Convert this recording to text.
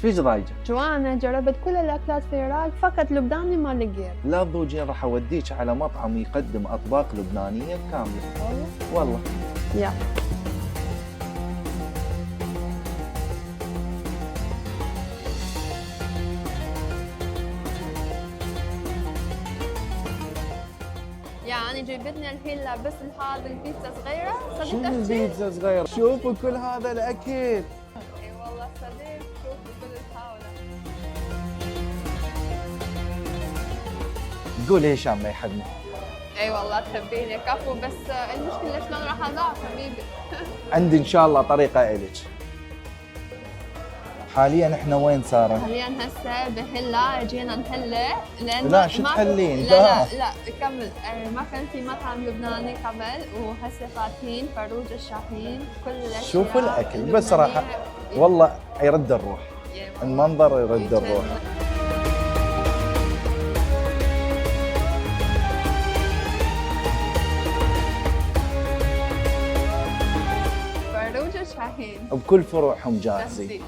فيش ضايجه؟ جوانا جربت كل الاكلات في العراق، فقط لبناني ما لقيت. لا تضوجين، راح اوديك على مطعم يقدم اطباق لبنانيه كامله. والله. يلا. يعني جبتني الحين لابس هذا البيتزا صغيرة. شو صدق تفكير؟ البيتزا صغيره؟ شوفوا كل هذا الاكل. اي والله صدق، شوفوا كل الحاولة. قول هشام ما يحبني. اي والله تحبيني كفو، بس المشكلة شلون راح اضاف حبيبي. عندي ان شاء الله طريقه الك. حاليا احنا وين صار؟ حاليا هسه بهلا جينا نحله لان لا، شو ما- تحلين؟ لا كمل. ما كان في مطعم لبناني قبل، وهسه فاتحين فروج الشاهين كل الاشياء. شوفوا الاكل بس راح والله يرد الروح. المنظر يرد الروح. فروج الشاهين بكل فروعهم جاهزين. تهديد.